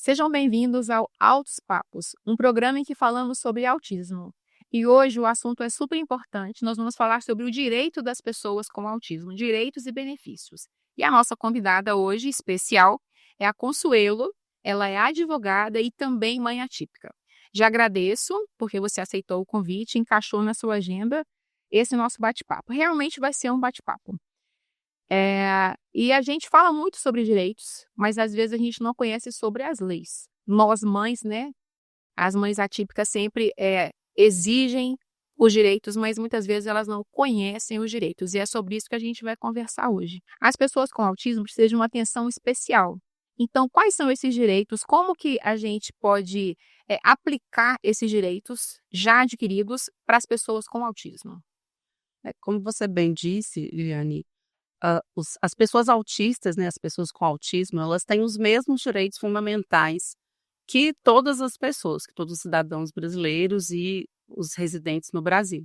Sejam bem-vindos ao Altos Papos, um programa em que falamos sobre autismo. E hoje o assunto é super importante, nós vamos falar sobre o direito das pessoas com autismo, direitos e benefícios. E a nossa convidada hoje, especial, é a Consuelo, ela é advogada e também mãe atípica. Já agradeço porque você aceitou o convite, encaixou na sua agenda esse nosso bate-papo. Realmente vai ser um bate-papo. E a gente fala muito sobre direitos, mas às vezes a gente não conhece sobre as leis. Nós mães, né? As mães atípicas sempre exigem os direitos, mas muitas vezes elas não conhecem os direitos. E é sobre isso que a gente vai conversar hoje. As pessoas com autismo precisam de uma atenção especial. Então, quais são esses direitos? Como que a gente pode aplicar esses direitos já adquiridos para as pessoas com autismo? Como você bem disse, Liliane, as pessoas autistas, né, as pessoas com autismo, elas têm os mesmos direitos fundamentais que todas as pessoas, que todos os cidadãos brasileiros e os residentes no Brasil.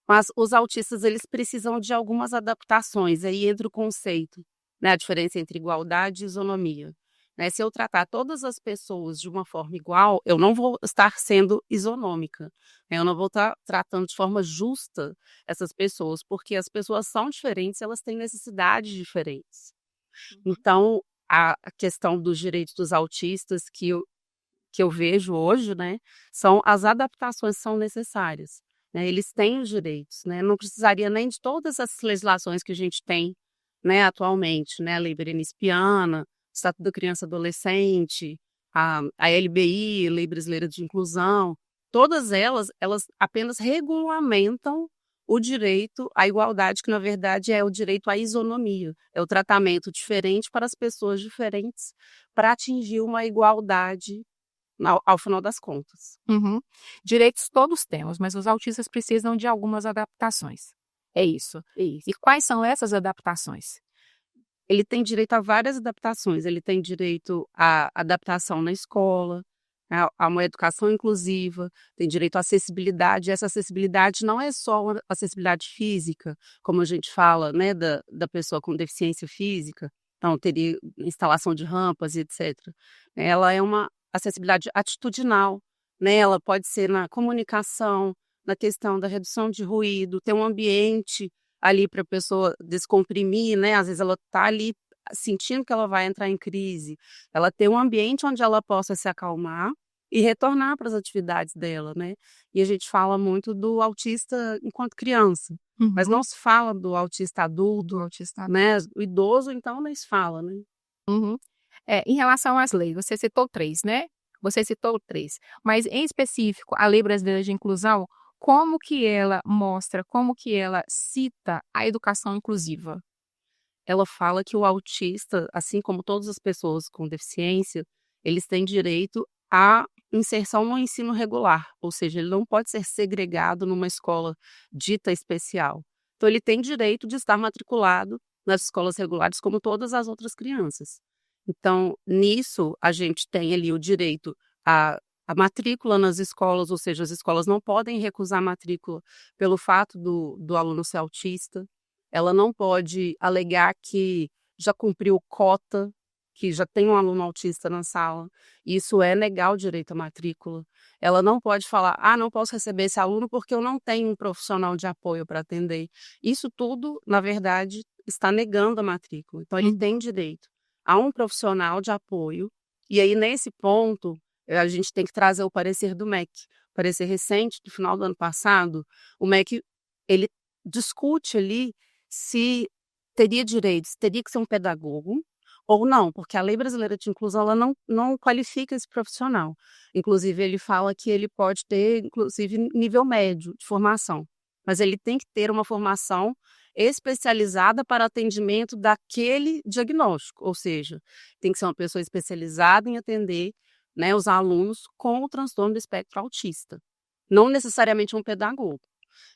Mas os autistas, eles precisam de algumas adaptações, aí entra o conceito, né, a diferença entre igualdade e isonomia. Né? Se eu tratar todas as pessoas de uma forma igual, eu não vou estar sendo isonômica, né? Eu não vou estar tratando de forma justa essas pessoas, porque as pessoas são diferentes, elas têm necessidades diferentes. Então, a questão dos direitos dos autistas que eu vejo hoje, né, são as adaptações que são necessárias. Né? Eles têm os direitos, né? Não precisaria nem de todas as legislações que a gente tem, né, atualmente, né? A Lei Berenice-Piana, Estatuto da Criança e Adolescente, a LBI, Lei Brasileira de Inclusão, todas elas apenas regulamentam o direito à igualdade, que na verdade é o direito à isonomia, é o tratamento diferente para as pessoas diferentes para atingir uma igualdade ao final das contas. Uhum. Direitos todos temos, mas os autistas precisam de algumas adaptações. É isso. E quais são essas adaptações? Ele tem direito a várias adaptações, ele tem direito à adaptação na escola, a uma educação inclusiva, tem direito à acessibilidade. Essa acessibilidade não é só uma acessibilidade física, como a gente fala, né, da pessoa com deficiência física, então teria instalação de rampas e etc. Ela é uma acessibilidade atitudinal, né? Ela pode ser na comunicação, na questão da redução de ruído, ter um ambiente ali para a pessoa descomprimir, né? Às vezes ela está ali sentindo que ela vai entrar em crise, ela ter um ambiente onde ela possa se acalmar e retornar para as atividades dela, né? E a gente fala muito do autista enquanto criança, mas Uhum. não se fala do autista adulto, Do autista. né? O idoso, então, nem se fala, né? Uhum. Em relação às leis, você citou três, né? Você citou três. Mas, em específico, a Lei Brasileira de Inclusão, como que ela mostra, como que ela cita a educação inclusiva? Ela fala que o autista, assim como todas as pessoas com deficiência, eles têm direito à inserção no ensino regular, ou seja, ele não pode ser segregado numa escola dita especial. Então, ele tem direito de estar matriculado nas escolas regulares como todas as outras crianças. Então, nisso, a gente tem ali o direito à matrícula nas escolas, ou seja, as escolas não podem recusar a matrícula pelo fato do aluno ser autista. Ela não pode alegar que já cumpriu cota, que já tem um aluno autista na sala. Isso é negar o direito à matrícula. Ela não pode falar, não posso receber esse aluno porque eu não tenho um profissional de apoio para atender. Isso tudo, na verdade, está negando a matrícula. Então, ele tem direito a um profissional de apoio. E aí, nesse ponto, a gente tem que trazer o parecer do MEC. O parecer recente, do final do ano passado, o MEC, ele discute ali se teria direitos, teria que ser um pedagogo ou não, porque a Lei Brasileira de Inclusão ela não qualifica esse profissional. Inclusive, ele fala que ele pode ter, inclusive, nível médio de formação, mas ele tem que ter uma formação especializada para atendimento daquele diagnóstico, ou seja, tem que ser uma pessoa especializada em atender, né, os alunos com o transtorno do espectro autista, não necessariamente um pedagogo.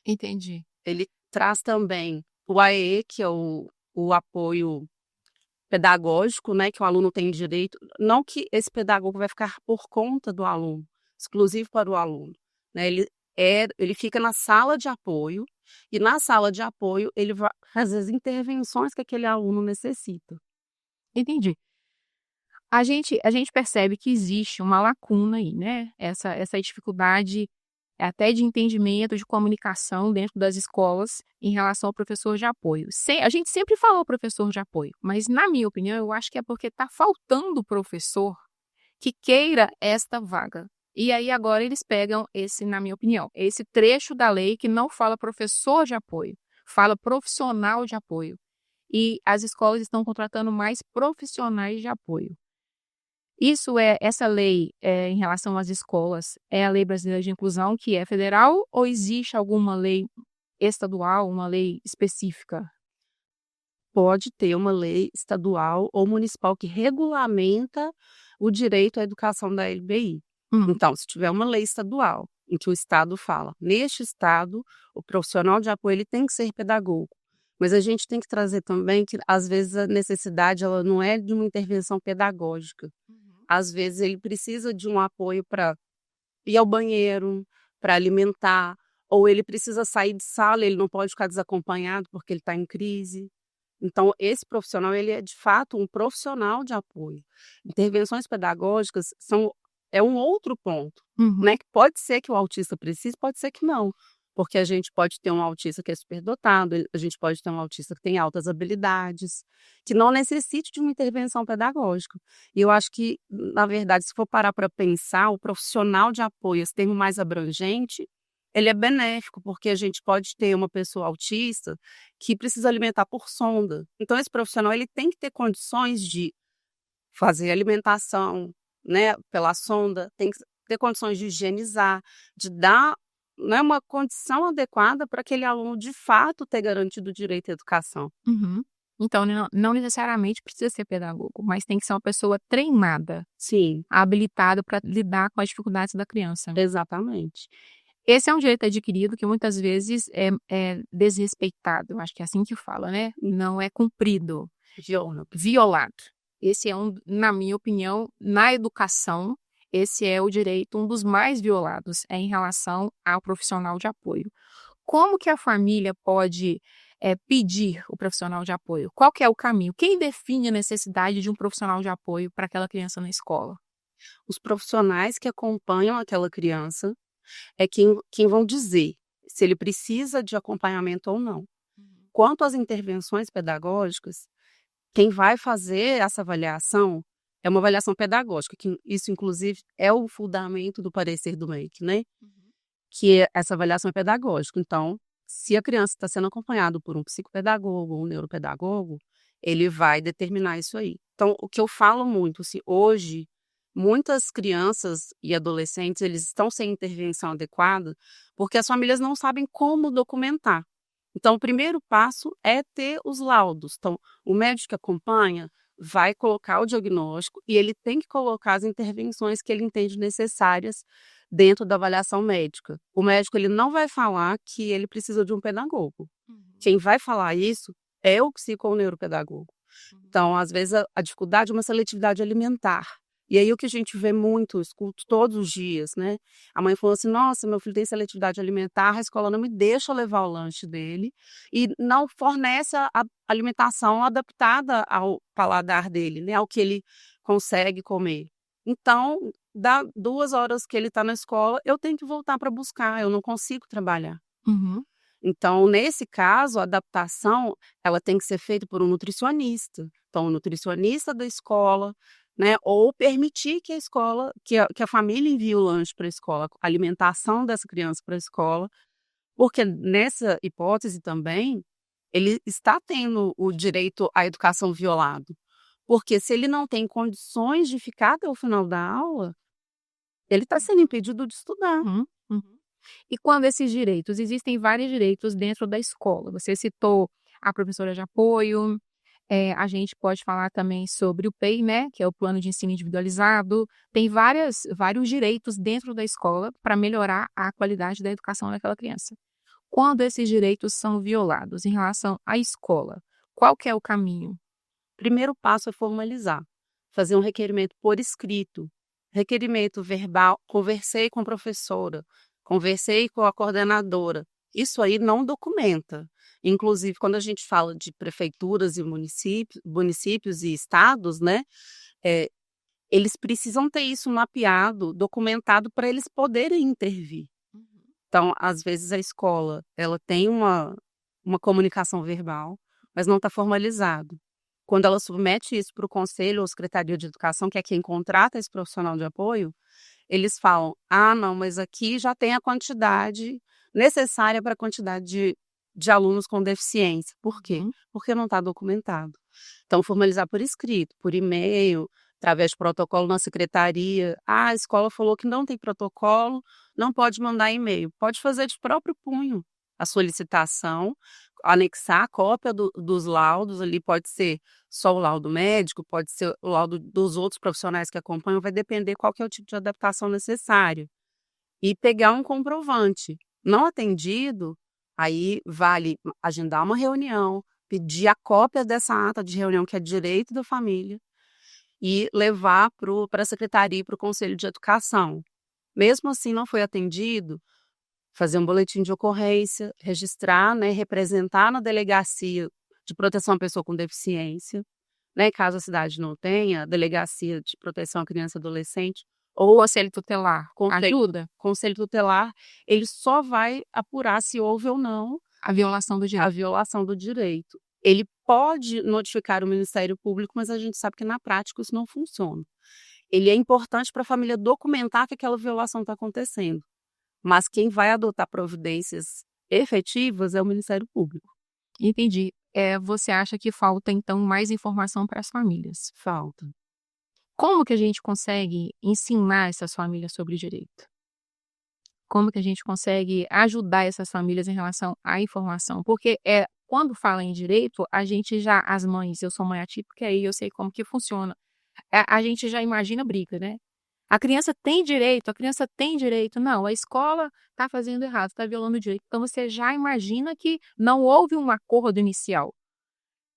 Entendi. Ele traz também o AEE, que é o apoio pedagógico, né, que o aluno tem direito, não que esse pedagogo vai ficar por conta do aluno, exclusivo para o aluno, né, ele fica na sala de apoio, e na sala de apoio ele vai fazer as intervenções que aquele aluno necessita. Entendi. A gente percebe que existe uma lacuna aí, né? Essa dificuldade até de entendimento, de comunicação dentro das escolas em relação ao professor de apoio. A gente sempre falou professor de apoio, mas na minha opinião, eu acho que é porque está faltando professor que queira esta vaga. E aí agora eles pegam esse, na minha opinião, esse trecho da lei que não fala professor de apoio, fala profissional de apoio. E as escolas estão contratando mais profissionais de apoio. Essa lei em relação às escolas, é a Lei Brasileira de Inclusão, que é federal, ou existe alguma lei estadual, uma lei específica? Pode ter uma lei estadual ou municipal que regulamenta o direito à educação da LBI. Hum, Então, se tiver uma lei estadual em que o estado fala, neste estado, o profissional de apoio ele tem que ser pedagogo. Mas a gente tem que trazer também que, às vezes, a necessidade ela não é de uma intervenção pedagógica. Uhum. Às vezes, ele precisa de um apoio para ir ao banheiro, para alimentar, ou ele precisa sair de sala, ele não pode ficar desacompanhado porque ele está em crise. Então, esse profissional, ele é de fato um profissional de apoio. Intervenções pedagógicas é um outro ponto, Uhum. né? Que pode ser que o autista precise, pode ser que não. Porque a gente pode ter um autista que é superdotado, a gente pode ter um autista que tem altas habilidades, que não necessite de uma intervenção pedagógica. E eu acho que, na verdade, se for parar para pensar, o profissional de apoio, esse termo mais abrangente, ele é benéfico, porque a gente pode ter uma pessoa autista que precisa alimentar por sonda. Então, esse profissional ele tem que ter condições de fazer alimentação, né, pela sonda, tem que ter condições de higienizar, de dar, né, uma condição adequada para aquele aluno de fato ter garantido o direito à educação. Uhum. Então, não necessariamente precisa ser pedagogo, mas tem que ser uma pessoa treinada, Sim, habilitada para lidar com as dificuldades da criança. exatamente. Esse é um direito adquirido que muitas vezes é desrespeitado, eu acho que é assim que fala, né? Não é cumprido, Giona. violado. Esse é na minha opinião, na educação, esse é o direito, um dos mais violados, é em relação ao profissional de apoio. Como que a família pode pedir o profissional de apoio? Qual que é o caminho? Quem define a necessidade de um profissional de apoio para aquela criança na escola? Os profissionais que acompanham aquela criança é quem vão dizer se ele precisa de acompanhamento ou não. Uhum. Quanto às intervenções pedagógicas, quem vai fazer essa avaliação é uma avaliação pedagógica, que isso inclusive é o fundamento do parecer do MEC, né, Uhum. que essa avaliação é pedagógica. Então, se a criança está sendo acompanhada por um psicopedagogo ou um neuropedagogo, ele vai determinar isso aí. Então, o que eu falo muito, se hoje muitas crianças e adolescentes eles estão sem intervenção adequada, porque as famílias não sabem como documentar. Então, o primeiro passo é ter os laudos. Então, o médico que acompanha vai colocar o diagnóstico e ele tem que colocar as intervenções que ele entende necessárias dentro da avaliação médica. O médico ele não vai falar que ele precisa de um pedagogo. Uhum. Quem vai falar isso é o psico ou neuropedagogo. Uhum. Então, às vezes, a dificuldade é uma seletividade alimentar. E aí o que a gente vê muito, eu escuto todos os dias, né? A mãe falou assim: nossa, meu filho tem seletividade alimentar, a escola não me deixa levar o lanche dele e não fornece a alimentação adaptada ao paladar dele, né? Ao que ele consegue comer. Então, dá 2 horas que ele está na escola, eu tenho que voltar para buscar, eu não consigo trabalhar. Uhum. Então, nesse caso, a adaptação ela tem que ser feita por um nutricionista. Então, o nutricionista da escola, né, ou permitir que a escola, que a família envie o lanche para a escola, a alimentação dessa criança para a escola, porque nessa hipótese também, ele está tendo o direito à educação violado. Porque se ele não tem condições de ficar até o final da aula, ele está sendo impedido de estudar. Uhum. Uhum. E quando esses direitos, existem vários direitos dentro da escola. Você citou a professora de apoio, a gente pode falar também sobre o PEI, né, que é o Plano de Ensino Individualizado. Tem vários direitos dentro da escola para melhorar a qualidade da educação daquela criança. Quando esses direitos são violados em relação à escola, qual que é o caminho? Primeiro passo é formalizar, fazer um requerimento por escrito, requerimento verbal, conversei com a professora, conversei com a coordenadora. Isso aí não documenta. Inclusive, quando a gente fala de prefeituras e municípios e estados, né, eles precisam ter isso mapeado, documentado para eles poderem intervir. Então, às vezes a escola, ela tem uma comunicação verbal, mas não está formalizado. Quando ela submete isso para o conselho ou secretaria de educação, que é quem contrata esse profissional de apoio, eles falam, não, mas aqui já tem a quantidade necessária para a quantidade de alunos com deficiência. Por quê? Porque não está documentado. Então, formalizar por escrito, por e-mail, através de protocolo na secretaria. A escola falou que não tem protocolo, não pode mandar e-mail. Pode fazer de próprio punho a solicitação, anexar a cópia dos laudos, ali pode ser só o laudo médico, pode ser o laudo dos outros profissionais que acompanham, vai depender qual que é o tipo de adaptação necessário. E pegar um comprovante. Não atendido, aí vale agendar uma reunião, pedir a cópia dessa ata de reunião, que é direito da família, e levar para a secretaria e para o conselho de educação. Mesmo assim não foi atendido, fazer um boletim de ocorrência, registrar, né, representar na delegacia de proteção à pessoa com deficiência, né, caso a cidade não tenha, a delegacia de proteção à criança e adolescente, ou conselho tutelar, ajuda? Conselho tutelar, ele só vai apurar se houve ou não a violação do direito. A violação do direito. Ele pode notificar o Ministério Público, mas a gente sabe que na prática isso não funciona. Ele é importante para a família documentar que aquela violação está acontecendo. Mas quem vai adotar providências efetivas é o Ministério Público. Entendi. Você acha que falta, então, mais informação para as famílias? Falta. Como que a gente consegue ensinar essas famílias sobre direito? Como que a gente consegue ajudar essas famílias em relação à informação? Porque quando fala em direito, a gente já, as mães, eu sou mãe atípica, aí eu sei como que funciona. A gente já imagina briga, né? A criança tem direito. Não, a escola está fazendo errado, está violando o direito. Então, você já imagina que não houve um acordo inicial,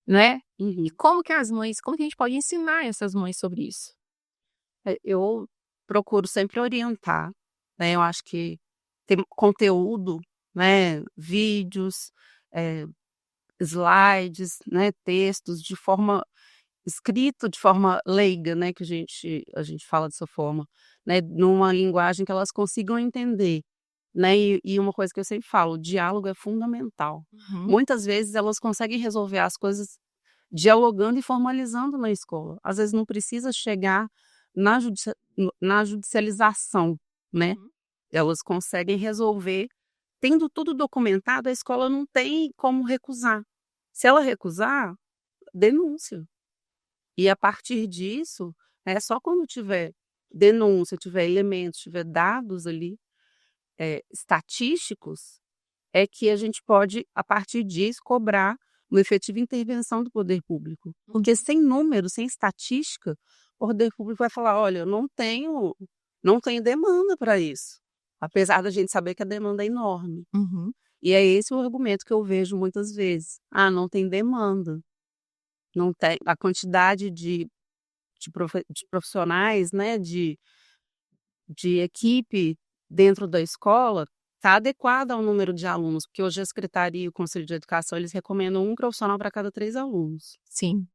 né? E como que a gente pode ensinar essas mães sobre isso? Eu procuro sempre orientar, né? Eu acho que tem conteúdo, né? Vídeos, slides, né? Textos escrito de forma leiga, né, que a gente fala dessa forma, né, numa linguagem que elas consigam entender, né, e uma coisa que eu sempre falo, o diálogo é fundamental. Muitas vezes elas conseguem resolver as coisas dialogando e formalizando na escola. Às vezes não precisa chegar na judicialização, né? Elas conseguem resolver, tendo tudo documentado, a escola não tem como recusar. Se ela recusar, denúncia. E a partir disso, só quando tiver denúncia, tiver elementos, tiver dados ali, estatísticos, é que a gente pode, a partir disso, cobrar uma efetiva intervenção do poder público. Porque sem número, sem estatística, o poder público vai falar, olha, não tenho demanda para isso. Apesar da gente saber que a demanda é enorme. E é esse o argumento que eu vejo muitas vezes. Não tem demanda. Não tem a quantidade de profissionais, né, de equipe dentro da escola está adequada ao número de alunos, porque hoje a Secretaria e o Conselho de Educação, eles recomendam um profissional para cada 3 alunos. Sim.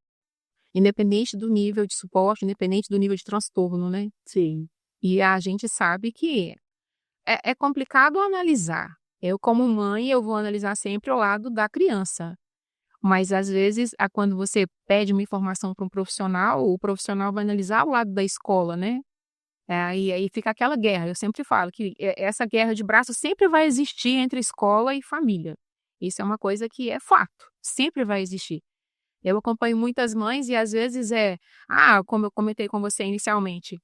Independente do nível de suporte, independente do nível de transtorno, né? Sim. E a gente sabe que é complicado analisar. Eu, como mãe, eu vou analisar sempre o lado da criança. Mas, às vezes, quando você pede uma informação para um profissional, o profissional vai analisar o lado da escola, né? Aí fica aquela guerra. Eu sempre falo que essa guerra de braços sempre vai existir entre escola e família. Isso é uma coisa que é fato, sempre vai existir. Eu acompanho muitas mães e, às vezes, como eu comentei com você inicialmente,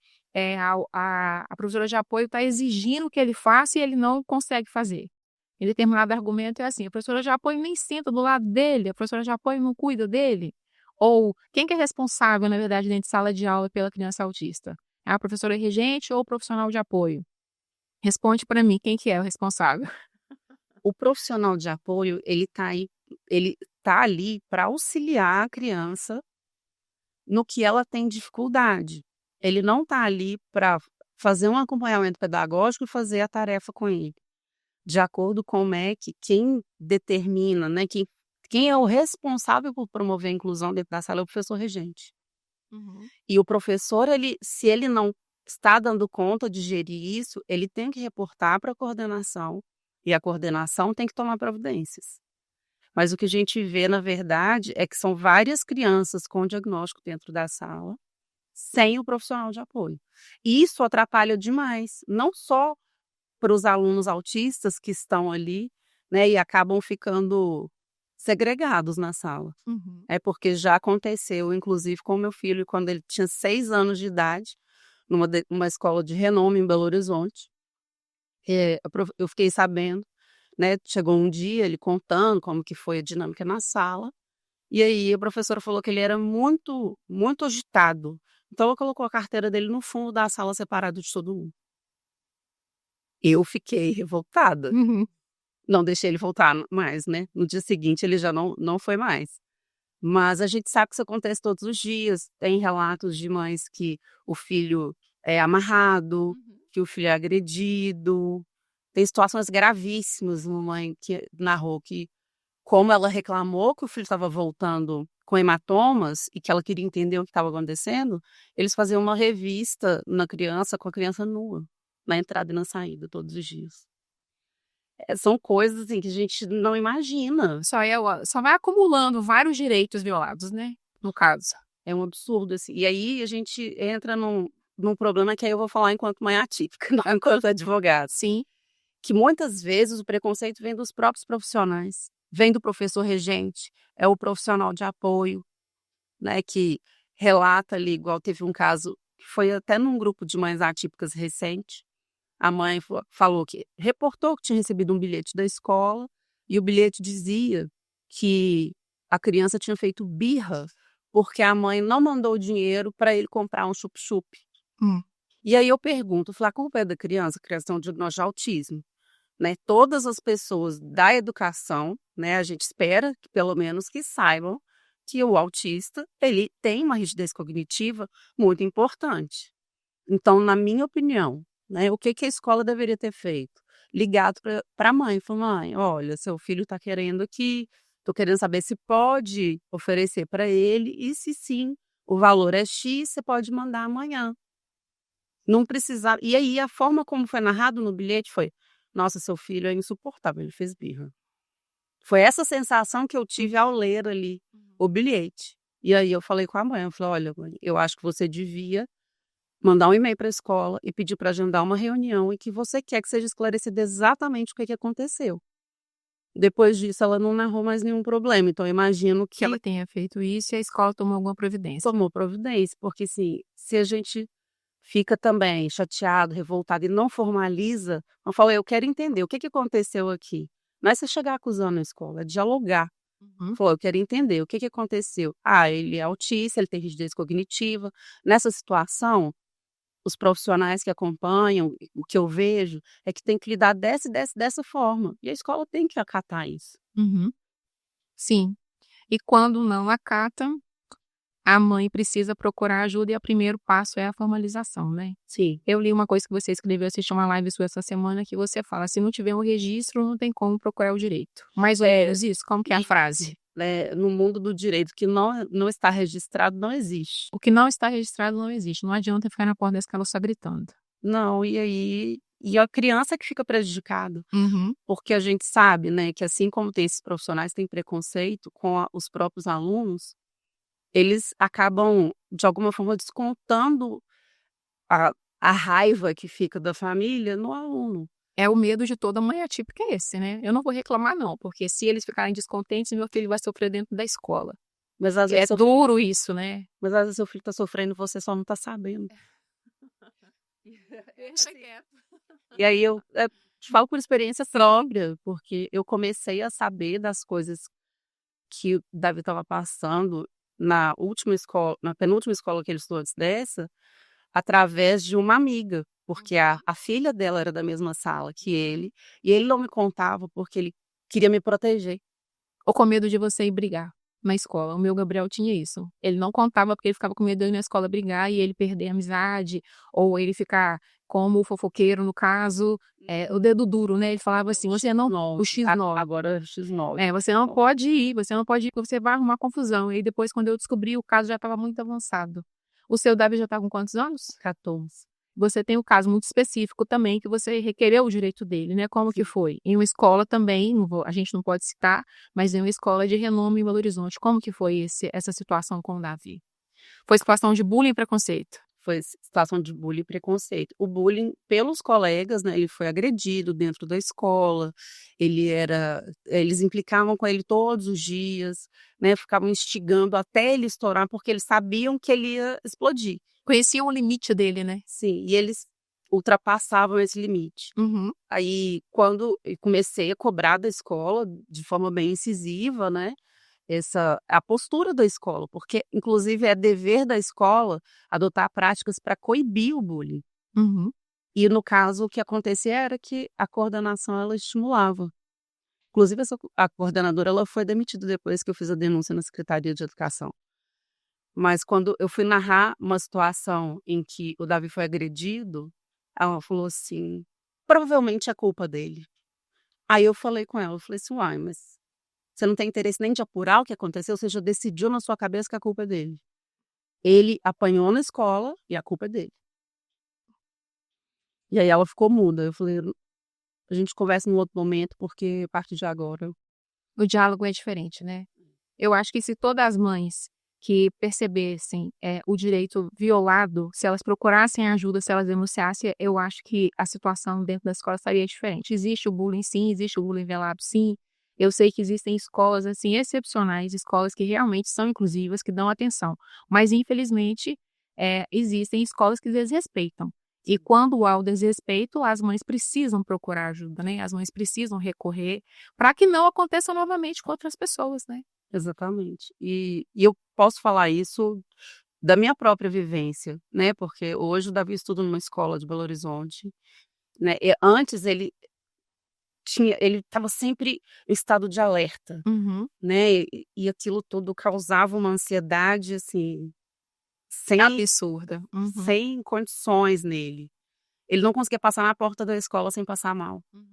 a professora de apoio está exigindo que ele faça e ele não consegue fazer. Em determinado argumento é assim, a professora de apoio nem senta do lado dele, a professora de apoio não cuida dele. Ou quem que é responsável, na verdade, dentro de sala de aula pela criança autista? É a professora regente ou o profissional de apoio? Responde para mim, quem que é o responsável? O profissional de apoio, ele tá ali para auxiliar a criança no que ela tem dificuldade. Ele não está ali para fazer um acompanhamento pedagógico e fazer a tarefa com ele. De acordo com o MEC, quem determina, né, quem é o responsável por promover a inclusão dentro da sala é o professor regente. Uhum. E o professor, se ele não está dando conta de gerir isso, ele tem que reportar para a coordenação, e a coordenação tem que tomar providências. Mas o que a gente vê, na verdade, é que são várias crianças com diagnóstico dentro da sala, sem o profissional de apoio. E isso atrapalha demais, não só para os alunos autistas que estão ali, né, e acabam ficando segregados na sala. Uhum. É porque já aconteceu, inclusive, com o meu filho, quando ele tinha 6 anos de idade, numa escola de renome em Belo Horizonte. Eu fiquei sabendo, né, chegou um dia ele contando como que foi a dinâmica na sala, e aí a professora falou que ele era muito, muito agitado. Então ela colocou a carteira dele no fundo da sala separado de todo mundo. Eu fiquei revoltada. Uhum. Não deixei ele voltar mais, né. No dia seguinte ele já não foi mais. Mas a gente sabe que isso acontece todos os dias. Tem relatos de mães que o filho é amarrado, Uhum. que o filho é agredido. Tem situações gravíssimas, uma mãe que narrou que, como ela reclamou que o filho estava voltando com hematomas e que ela queria entender o que estava acontecendo, eles faziam uma revista na criança com a criança nua, na entrada e na saída, todos os dias. São coisas assim que a gente não imagina. Só vai acumulando vários direitos violados, né? No caso. É um absurdo, assim. E aí a gente entra num problema que aí eu vou falar enquanto mãe atípica, não enquanto advogada. Sim. Que muitas vezes o preconceito vem dos próprios profissionais, vem do professor regente, é o profissional de apoio, né, que relata ali, igual teve um caso que foi até num grupo de mães atípicas recente. A mãe falou que reportou que tinha recebido um bilhete da escola e o bilhete dizia que a criança tinha feito birra porque a mãe não mandou o dinheiro para ele comprar um chup-chup. Hum. E aí eu pergunto, a culpa é da criança? A criança tem um diagnóstico de autismo, né? Todas as pessoas da educação, né, a gente espera que pelo menos que saibam que o autista, ele tem uma rigidez cognitiva muito importante. Então, na minha opinião, né, o que a escola deveria ter feito? Ligado para a mãe, falou: mãe, olha, seu filho está querendo aqui, estou querendo saber se pode oferecer para ele, e se sim, o valor é X, você pode mandar amanhã. Não precisava. E aí, a forma como foi narrado no bilhete foi: nossa, seu filho é insuportável, ele fez birra. Foi essa sensação que eu tive ao ler ali o bilhete. E aí eu falei com a mãe, eu falei: olha, mãe, eu acho que você devia mandar um e-mail para a escola e pedir para agendar uma reunião e que você quer que seja esclarecido exatamente o que aconteceu. Depois disso, ela não narrou mais nenhum problema, então eu imagino Que ela que tenha feito isso e a escola tomou alguma providência. tomou providência, porque assim, se a gente fica também chateado, revoltado e não formaliza, não fala: eu quero entender o que aconteceu aqui. Não é você chegar acusando a escola, é dialogar. Uhum. Falou: eu quero entender o que aconteceu. Ah, ele é autista, ele tem rigidez cognitiva. Nessa situação, os profissionais que acompanham, o que eu vejo é que tem que lidar dessa forma, e a escola tem que acatar isso. Uhum. Sim. E quando não acata, a mãe precisa procurar ajuda e o primeiro passo é a formalização, né? Sim. Eu li uma coisa que você escreveu, assisti uma live sua essa semana, que você fala: se não tiver um registro, não tem como procurar o direito. Mais ou menos isso? Como que é a frase? No mundo do direito, que não está registrado, não existe. O que não está registrado não existe. Não adianta ficar na porta da escola só gritando. Não, e aí a criança que fica prejudicada, Uhum. porque a gente sabe, né, que assim como tem esses profissionais que têm preconceito com os próprios alunos, eles acabam, de alguma forma, descontando a a raiva que fica da família no aluno. É o medo de toda mãe atípica é esse, né? Eu não vou reclamar não, porque se eles ficarem descontentes, meu filho vai sofrer dentro da escola. Mas às É vezes duro isso, né? seu filho está sofrendo e você só não está sabendo. Deixa quieto. E aí eu te falo por experiência própria, porque eu comecei a saber das coisas que o Davi estava passando na penúltima escola que ele estudou antes dessa, através de uma amiga, porque a filha dela era da mesma sala que ele, e ele não me contava porque ele queria me proteger. Ou com medo de você ir brigar na escola. O meu Gabriel tinha isso. Ele não contava porque ele ficava com medo de eu ir na escola brigar e ele perder a amizade, ou ele ficar como o fofoqueiro, no caso, o dedo duro, né? Ele falava assim: você não. O X9. Agora X9. Você não pode ir, porque você vai arrumar confusão. E aí depois, quando eu descobri, o caso já estava muito avançado. O seu Davi já está com quantos anos? 14. Você tem um caso muito específico também que você requereu o direito dele, né? Como que Sim. foi? Em uma escola também, a gente não pode citar, mas em uma escola de renome em Belo Horizonte. Como que foi essa situação com o Davi? Foi situação de bullying e preconceito? Foi situação de bullying e preconceito. O bullying pelos colegas, né, ele foi agredido dentro da escola, eles implicavam com ele todos os dias, né, ficavam instigando até ele estourar, porque eles sabiam que ele ia explodir. Conheciam o limite dele, né? Sim, e eles ultrapassavam esse limite. Uhum. Aí, quando eu comecei a cobrar da escola de forma bem incisiva, né, a postura da escola, porque inclusive é dever da escola adotar práticas para coibir o bullying. Uhum. E no caso o que acontecia era que a coordenação ela estimulava. Inclusive a coordenadora ela foi demitida depois que eu fiz a denúncia na Secretaria de Educação. Mas quando eu fui narrar uma situação em que o Davi foi agredido, ela falou assim: "Provavelmente é culpa dele". Aí eu falei com ela, eu falei assim: "Uai, mas você não tem interesse nem de apurar o que aconteceu, você já decidiu na sua cabeça que a culpa é dele. Ele apanhou na escola e a culpa é dele". E aí ela ficou muda, eu falei: "A gente conversa num outro momento, porque a partir de agora". O diálogo é diferente, né? Eu acho que se todas as mães que percebessem o direito violado, se elas procurassem ajuda, se elas denunciassem, eu acho que a situação dentro da escola estaria diferente. Existe o bullying, sim, existe o bullying velado, sim. Eu sei que existem escolas assim excepcionais, escolas que realmente são inclusivas, que dão atenção. Mas infelizmente existem escolas que desrespeitam. E quando há o desrespeito, as mães precisam procurar ajuda, né? As mães precisam recorrer para que não aconteça novamente com outras pessoas, né? Exatamente. E eu posso falar isso da minha própria vivência, né, porque hoje o Davi estuda numa escola de Belo Horizonte, né, e antes ele estava sempre em estado de alerta, Uhum. né, e aquilo tudo causava uma ansiedade, assim, sem Absurda. Uhum. sem condições nele. Ele não conseguia passar na porta da escola sem passar mal. Uhum.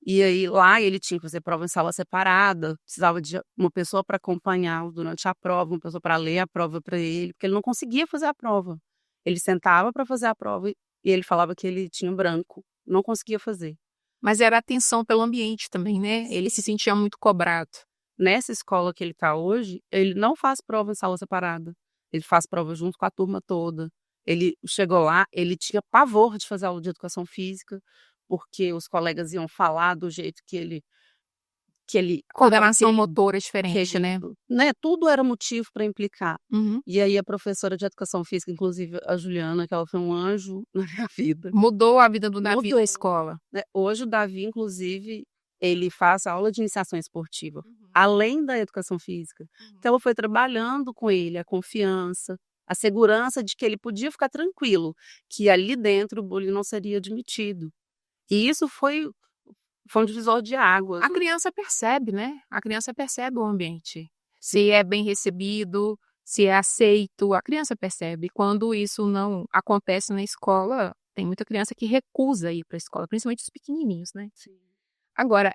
E aí lá ele tinha que fazer prova em sala separada, precisava de uma pessoa para acompanhá-lo durante a prova, uma pessoa para ler a prova para ele, porque ele não conseguia fazer a prova. Ele sentava para fazer a prova e ele falava que ele tinha branco, não conseguia fazer. Mas era atenção pelo ambiente também, né? Ele se sentia muito cobrado. Nessa escola que ele está hoje, ele não faz prova em sala separada, ele faz prova junto com a turma toda. Ele chegou lá, ele tinha pavor de fazer aula de educação física, porque os colegas iam falar do jeito que ele falava Coordenação motora é diferente, ele, né? né, tudo era motivo para implicar. Uhum. E aí a professora de educação física, inclusive a Juliana, que ela foi um anjo na minha vida, Mudou a vida do Davi mudou, na escola. né. Hoje o Davi, inclusive, ele faz aula de iniciação esportiva, Uhum. além da educação física. Uhum. Então ela foi trabalhando com ele a confiança, a segurança de que ele podia ficar tranquilo, que ali dentro o bullying não seria admitido. E isso foi um divisor de águas. A criança percebe, né? A criança percebe o ambiente. Se é bem recebido, se é aceito, a criança percebe. Quando isso não acontece na escola, tem muita criança que recusa ir para a escola, principalmente os pequenininhos, né? Sim. Agora,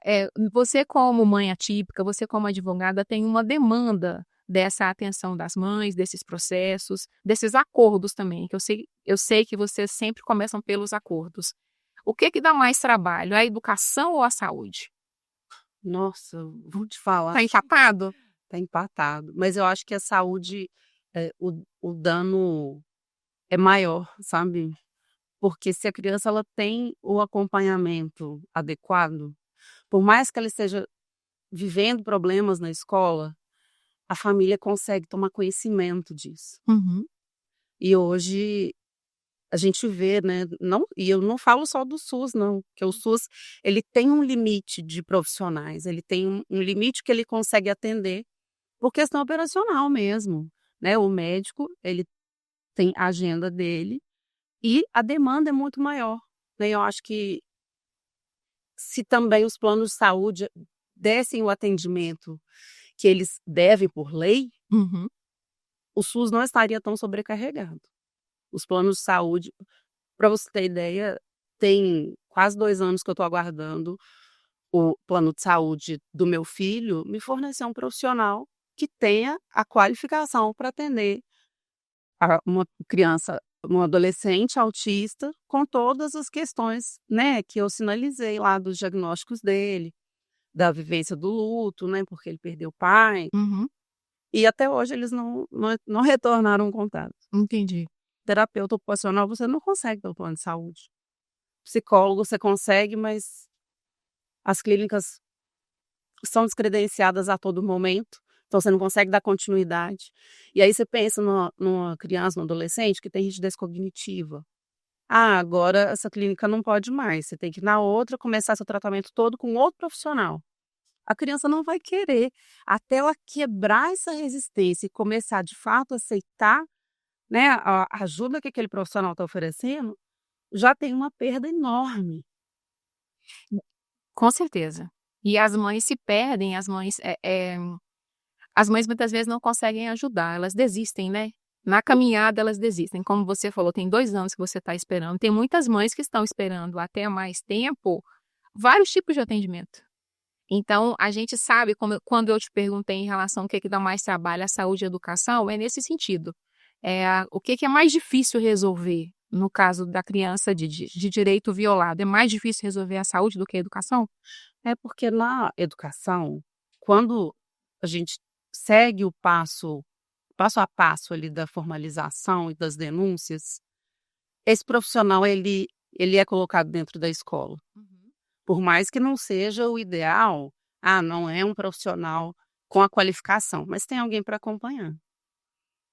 você como mãe atípica, você como advogada tem uma demanda dessa atenção das mães, desses processos, desses acordos também, que eu sei que vocês sempre começam pelos acordos. O que dá mais trabalho, a educação ou a saúde? Nossa, vou te falar. Tá empatado? Tá empatado, mas eu acho que a saúde, o dano é maior, sabe. Porque se a criança ela tem o acompanhamento adequado, por mais que ela esteja vivendo problemas na escola, a família consegue tomar conhecimento disso. Uhum. E hoje a gente vê, né, não, e eu não falo só do SUS não, porque o SUS ele tem um limite de profissionais, ele tem um limite que ele consegue atender. Por questão operacional mesmo, né, o médico, ele tem a agenda dele e a demanda é muito maior, né, eu acho que se também os planos de saúde dessem o atendimento que eles devem por lei, Uhum. o SUS não estaria tão sobrecarregado. Os planos de saúde, para você ter ideia, tem quase 2 anos que eu estou aguardando o plano de saúde do meu filho me fornecer um profissional que tenha a qualificação para atender uma criança, um adolescente autista com todas as questões, né, que eu sinalizei lá dos diagnósticos dele, da vivência do luto, né, porque ele perdeu o pai, Uhum, e até hoje eles não retornaram o contato. entendi. Terapeuta ocupacional você não consegue pelo plano de saúde. Psicólogo você consegue, mas as clínicas são descredenciadas a todo momento, então você não consegue dar continuidade. E aí você pensa numa criança, num adolescente que tem rigidez cognitiva. Ah, agora essa clínica não pode mais, você tem que ir na outra, começar seu tratamento todo com outro profissional. A criança não vai querer, até ela quebrar essa resistência e começar de fato a aceitar, né, a ajuda que aquele profissional está oferecendo, já tem uma perda enorme. Com certeza. E as mães se perdem, as mães muitas vezes não conseguem ajudar, elas desistem, né. Na caminhada elas desistem, como você falou, tem 2 anos que você está esperando, tem muitas mães que estão esperando até mais tempo, vários tipos de atendimento. Então, a gente sabe, quando eu te perguntei em relação ao que dá mais trabalho, a saúde e a educação, é nesse sentido. O que é mais difícil resolver no caso da criança de direito violado? É mais difícil resolver a saúde do que a educação? É porque na educação, quando a gente segue o passo a passo ali da formalização e das denúncias, esse profissional ele é colocado dentro da escola. Uhum. Por mais que não seja o ideal, não é um profissional com a qualificação, mas tem alguém para acompanhar.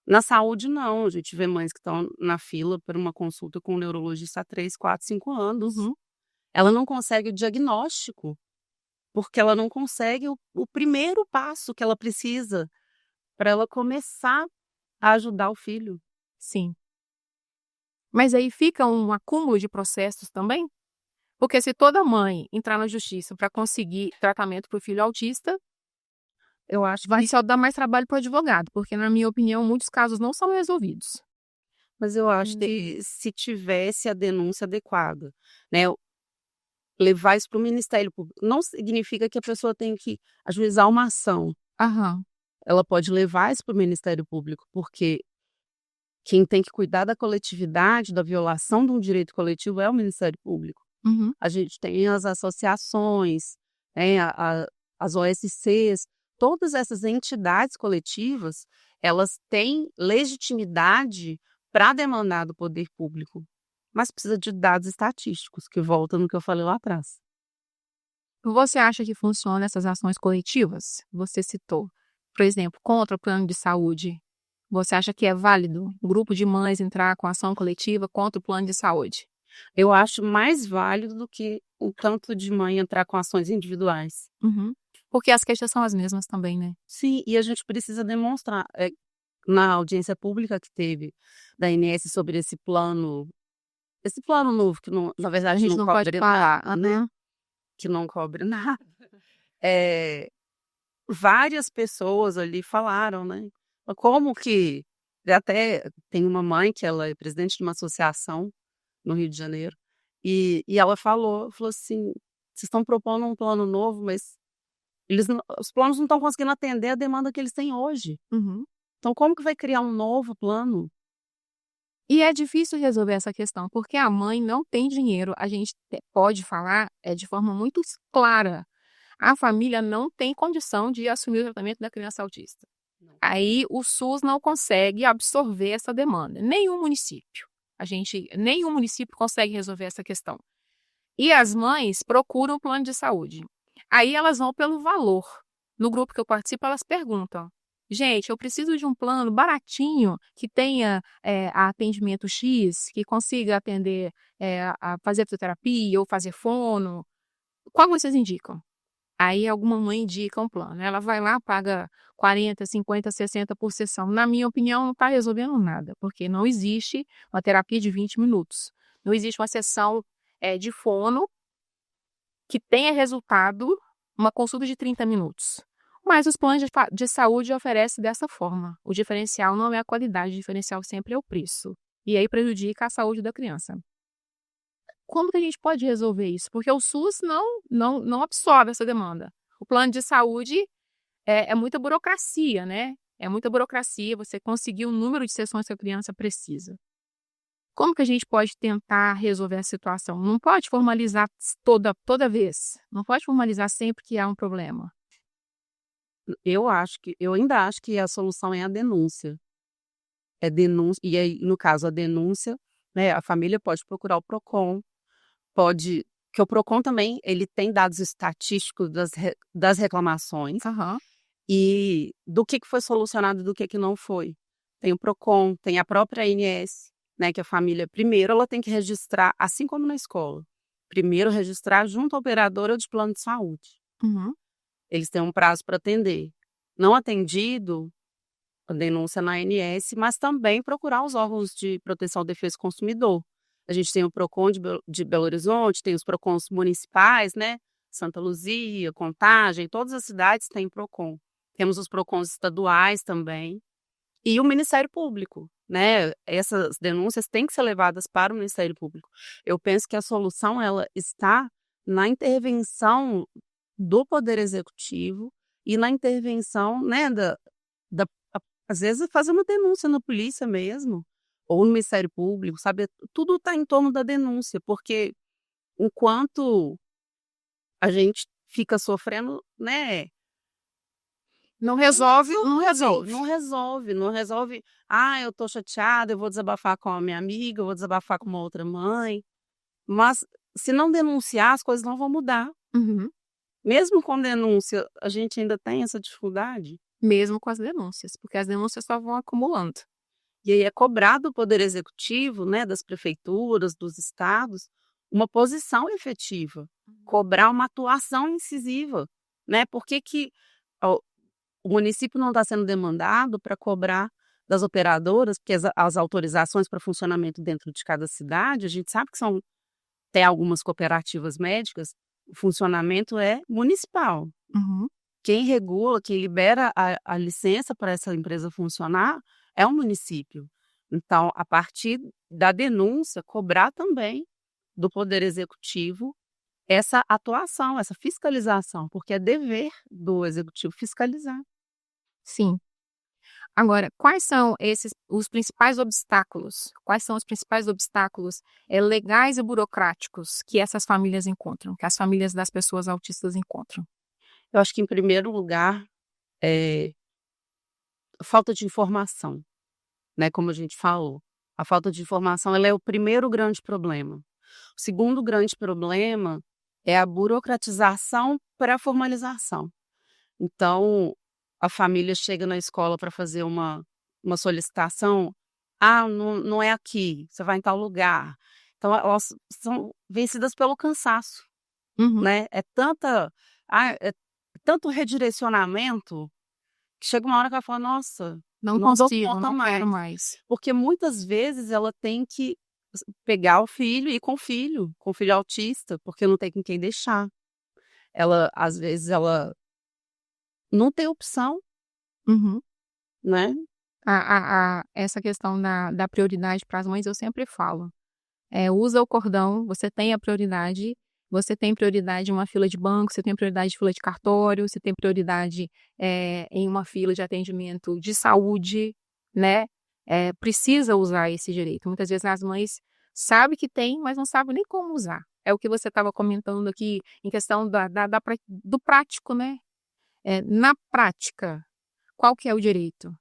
Na saúde não, a gente vê mães que estão na fila para uma consulta com um neurologista há 3, 4, 5 anos. Uhum. Ela não consegue o diagnóstico, porque ela não consegue o primeiro passo que ela precisa para ela começar a ajudar o filho. Sim. Mas aí fica um acúmulo de processos também? Porque se toda mãe entrar na justiça para conseguir tratamento para o filho autista, Eu acho vai que só dar mais trabalho para o advogado, porque na minha opinião muitos casos não são resolvidos. mas eu acho que se tivesse a denúncia adequada, né, levar isso para o Ministério Público, não significa que a pessoa tem que ajuizar uma ação. Aham. Ela pode levar isso para o Ministério Público, porque quem tem que cuidar da coletividade, da violação de um direito coletivo é o Ministério Público. Uhum. A gente tem as associações, né, as OSCs, todas essas entidades coletivas, elas têm legitimidade para demandar do poder público, mas precisa de dados estatísticos, que volta no que eu falei lá atrás. Você acha que funcionam essas ações coletivas? Você citou, por exemplo, contra o plano de saúde. Você acha que é válido um grupo de mães entrar com ação coletiva contra o plano de saúde? Eu acho mais válido do que o tanto de mãe entrar com ações individuais. Uhum. Porque as queixas são as mesmas também, né? Sim, e a gente precisa demonstrar, na audiência pública que teve da INS sobre esse plano novo que não, na A verdade gente não não pode cobre parar, nada, né? que não cobre nada. Eh, Várias pessoas ali falaram, né, como que até tem uma mãe que ela é presidente de uma associação no Rio de Janeiro, e ela falou assim: "Vocês estão propondo um plano novo, mas os planos não estão conseguindo atender a demanda que eles têm hoje. Uhum. Então como que vai criar um novo plano?" E é difícil resolver essa questão, porque a mãe não tem dinheiro. A gente pode falar de forma muito clara. A família não tem condição de assumir o tratamento da criança autista. Não. Aí o SUS não consegue absorver essa demanda. Nenhum município consegue resolver essa questão. E as mães procuram o plano de saúde. Aí elas vão pelo valor. No grupo que eu participo, elas perguntam: gente, eu preciso de um plano baratinho que tenha atendimento X, que consiga atender a fazer fisioterapia ou fazer fono. Qual vocês indicam? Aí alguma mãe indica um plano. Ela vai lá, paga 40, 50, 60 por sessão. Na minha opinião, não está resolvendo nada, porque não existe uma terapia de 20 minutos. Não existe uma sessão de fono que tenha resultado uma consulta de 30 minutos. Mas os planos de saúde oferecem dessa forma. O diferencial não é a qualidade, o diferencial sempre é o preço. E aí prejudica a saúde da criança. Como que a gente pode resolver isso? Porque o SUS não absorve essa demanda. O plano de saúde é muita burocracia, né? É muita burocracia, você conseguir o número de sessões que a criança precisa. Como que a gente pode tentar resolver a situação? Não pode formalizar toda vez, não pode formalizar sempre que há um problema. Eu ainda acho que a solução é a denúncia. É denúncia e aí, no caso, a denúncia, né, a família pode procurar o PROCON, pode que o PROCON também, ele tem dados estatísticos das reclamações Aham. e do que foi solucionado e do que não foi. Tem o PROCON, tem a própria ANS, né, que a família primeiro ela tem que registrar, assim como na escola, primeiro registrar junto à operadora de plano de saúde. Uhum. Eles têm um prazo para atender. Não atendido, a denúncia na ANS, mas também procurar os órgãos de proteção e defesa do consumidor. A gente tem o PROCON de Belo Horizonte, tem os PROCONs municipais, né? Santa Luzia, Contagem, todas as cidades têm PROCON. Temos os PROCONs estaduais também. E o Ministério Público, né? Essas denúncias têm que ser levadas para o Ministério Público. Eu penso que a solução ela está na intervenção do Poder Executivo e na intervenção, né, da às vezes fazer uma denúncia na polícia mesmo, ou no Ministério Público, sabe, tudo está em torno da denúncia, porque enquanto a gente fica sofrendo, né, Não resolve, não resolve. não resolve, "Ah, eu tô chateada, eu vou desabafar com a minha amiga, eu vou desabafar com uma outra mãe", mas se não denunciar as coisas não vão mudar. Uhum. Mesmo com denúncia, a gente ainda tem essa dificuldade. Mesmo com as denúncias, porque as denúncias só vão acumulando. E aí é cobrado do poder executivo, né, das prefeituras, dos estados, uma posição efetiva, cobrar uma atuação incisiva, né? Por que ó, o município não está sendo demandado para cobrar das operadoras, porque as autorizações para funcionamento dentro de cada cidade, a gente sabe que tem algumas cooperativas médicas, o funcionamento é municipal. Uhum. Quem regula, quem libera a licença para essa empresa funcionar é o município. Então, a partir da denúncia, cobrar também do Poder Executivo essa atuação, essa fiscalização, porque é dever do Executivo fiscalizar. Sim. Agora, quais são os principais obstáculos? Quais são os principais obstáculos legais e burocráticos que essas famílias encontram, que as famílias das pessoas autistas encontram? Eu acho que, em primeiro lugar, é falta de informação, né, como a gente falou. A falta de informação ela é o primeiro grande problema. O segundo grande problema é a burocratização para a formalização. Então, a família chega na escola para fazer uma solicitação, "Ah, não é aqui, você vai em tal lugar". Então elas são vencidas pelo cansaço, Uhum. né, é tanto redirecionamento, que chega uma hora que ela fala: "Nossa, Não não dou consigo, conta não quero mais". mais. Porque muitas vezes ela tem que pegar o filho e ir com o filho autista, porque não tem com quem deixar. Ela, às vezes, ela não tem opção, Uhum. né. Essa questão da prioridade para as mães, eu sempre falo. Usa o cordão, você tem prioridade em uma fila de banco, você tem prioridade em fila de cartório, você tem prioridade, em uma fila de atendimento de saúde, né. Precisa usar esse direito. Muitas vezes as mães sabem que tem, mas não sabem nem como usar. É o que você estava comentando aqui em questão do prático, né. Na prática, qual que é o direito?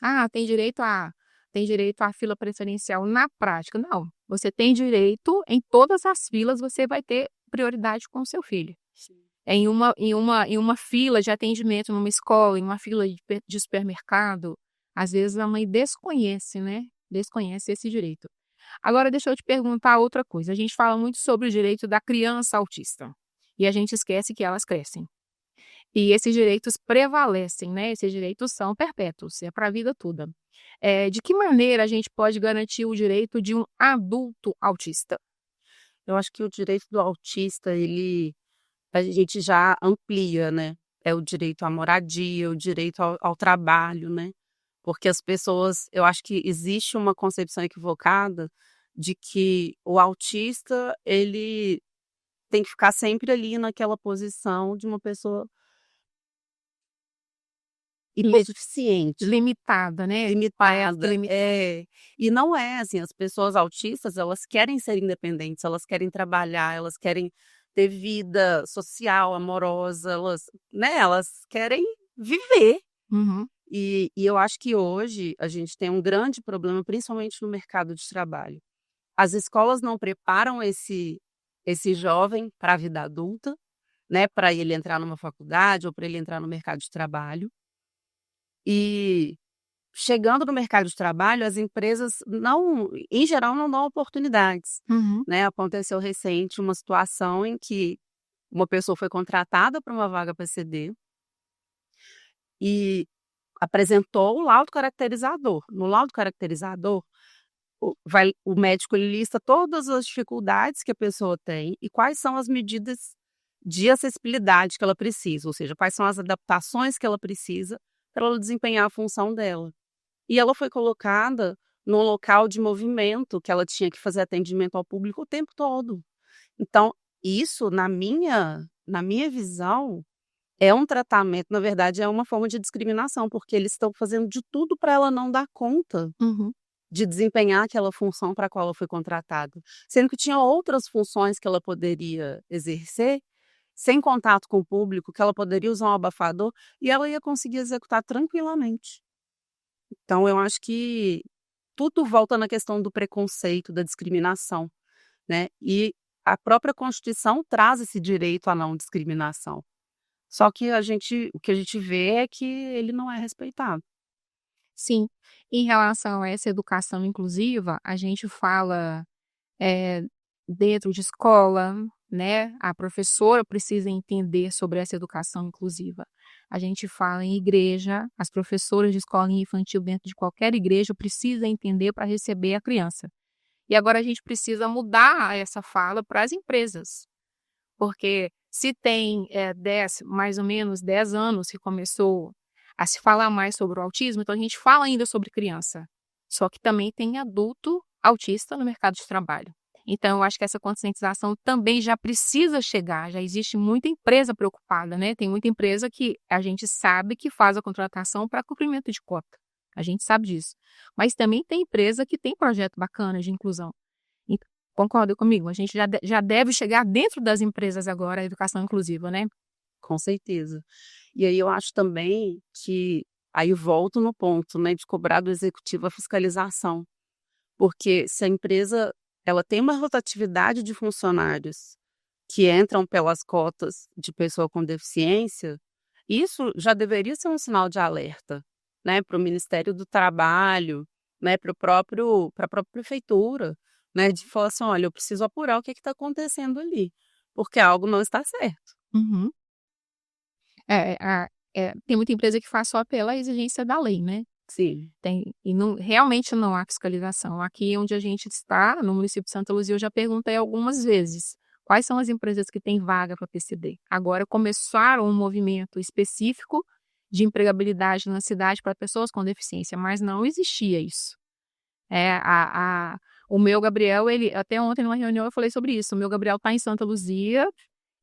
Ah, tem direito à fila preferencial na prática. Não, você tem direito em todas as filas, você vai ter prioridade com o seu filho. Sim. Em uma fila de atendimento numa escola, em uma fila de supermercado, às vezes a mãe desconhece, né, desconhece esse direito. Agora deixa eu te perguntar outra coisa, a gente fala muito sobre o direito da criança autista, e a gente esquece que elas crescem. E esses direitos prevalecem, né, esses direitos são perpétuos, é para a vida toda. De que maneira a gente pode garantir o direito de um adulto autista? Eu acho que o direito do autista, a gente já amplia, né, é o direito à moradia, o direito ao trabalho, né, porque as pessoas eu acho que existe uma concepção equivocada de que o autista, ele tem que ficar sempre ali naquela posição de uma pessoa hipossuficiente, limitada, né? limitada. E não é assim, as pessoas autistas, elas querem ser independentes, elas querem trabalhar, elas querem ter vida social, amorosa, elas querem viver. Uhum. E eu acho que hoje a gente tem um grande problema, principalmente no mercado de trabalho. As escolas não preparam esse jovem para a vida adulta, né, para ele entrar numa faculdade ou para ele entrar no mercado de trabalho. E chegando no mercado de trabalho, as empresas não, em geral, não dão oportunidades, Uhum. né. Aconteceu recente uma situação em que uma pessoa foi contratada para uma vaga PCD e apresentou o laudo caracterizador. No laudo caracterizador, o médico ele lista todas as dificuldades que a pessoa tem e quais são as medidas de acessibilidade que ela precisa, ou seja, quais são as adaptações que ela precisa para ela desempenhar a função dela. E ela foi colocada num local de movimento que ela tinha que fazer atendimento ao público o tempo todo. Então, isso na minha visão, é um tratamento, na verdade, é uma forma de discriminação, porque eles estão fazendo de tudo para ela não dar conta Uhum. de desempenhar aquela função para a qual ela foi contratada, sendo que tinha outras funções que ela poderia exercer, sem contato com o público, que ela poderia usar um abafador e ela ia conseguir executar tranquilamente. Então eu acho que tudo volta na questão do preconceito, da discriminação, né, e a própria Constituição traz esse direito à não discriminação. Só que o que a gente vê é que ele não é respeitado. Sim. Em relação a essa educação inclusiva, a gente fala, eh, dentro de escola, né, a professora precisa entender sobre essa educação inclusiva. A gente fala em igreja, as professoras de escolinha infantil dentro de qualquer igreja precisam entender para receber a criança. E agora a gente precisa mudar essa fala para as empresas, porque se tem, 10 mais ou menos 10 anos que começou a se falar mais sobre o autismo, então a gente fala ainda sobre criança, só que também tem adulto autista no mercado de trabalho. Então eu acho que essa conscientização também já precisa chegar, já existe muita empresa preocupada, né, tem muita empresa que a gente sabe que faz a contratação para cumprimento de cota, a gente sabe disso. Mas também tem empresa que tem projeto bacana de inclusão. Ent Concorda comigo? A gente já deve chegar dentro das empresas agora a educação inclusiva, né? Com certeza. E aí eu acho também que aí eu volto no ponto, né, de cobrar do executivo a fiscalização, porque se a empresa ela tem uma rotatividade de funcionários que entram pelas cotas de pessoa com deficiência, isso já deveria ser um sinal de alerta, né, para o Ministério do Trabalho, né, para a própria prefeitura, né, de falar assim: olha, eu preciso apurar o que está acontecendo ali, porque algo não está certo. Uhum. Tem muita empresa que faz só pela exigência da lei, né. Sim. Tem e não realmente não há fiscalização. Aqui onde a gente está, no município de Santa Luzia, eu já perguntei algumas vezes, quais são as empresas que têm vaga para PCD. Agora começaram um movimento específico de empregabilidade na cidade para pessoas com deficiência, mas não existia isso. O meu Gabriel, ele até ontem numa reunião eu falei sobre isso, o meu Gabriel está em Santa Luzia,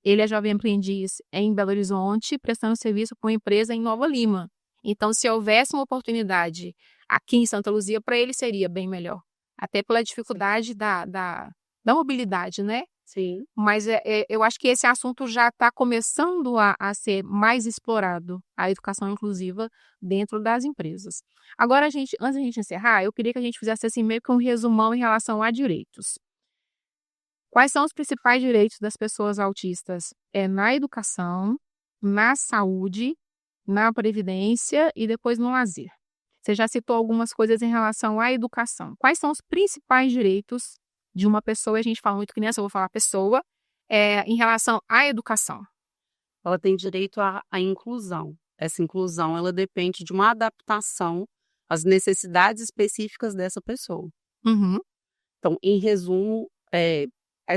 ele é jovem aprendiz em Belo Horizonte, prestando serviço para uma empresa em Nova Lima. Então, se houvesse uma oportunidade aqui em Santa Luzia, para ele seria bem melhor. Até pela dificuldade da mobilidade, né? Sim. Mas eu acho que esse assunto já está começando a ser mais explorado, a educação inclusiva dentro das empresas. Agora, antes da gente encerrar, eu queria que a gente fizesse assim meio que um resumão em relação a direitos. Quais são os principais direitos das pessoas autistas? É na educação, na saúde, na previdência e depois no lazer. Você já citou algumas coisas em relação à educação. Quais são os principais direitos de uma pessoa? A gente fala muito criança, eu vou falar pessoa, em relação à educação. Ela tem direito à inclusão. Essa inclusão, ela depende de uma adaptação às necessidades específicas dessa pessoa. Uhum. Então, em resumo, é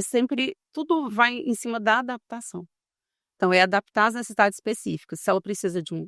sempre tudo vai em cima da adaptação. Então, é adaptar às necessidades específicas. Se ela precisa de um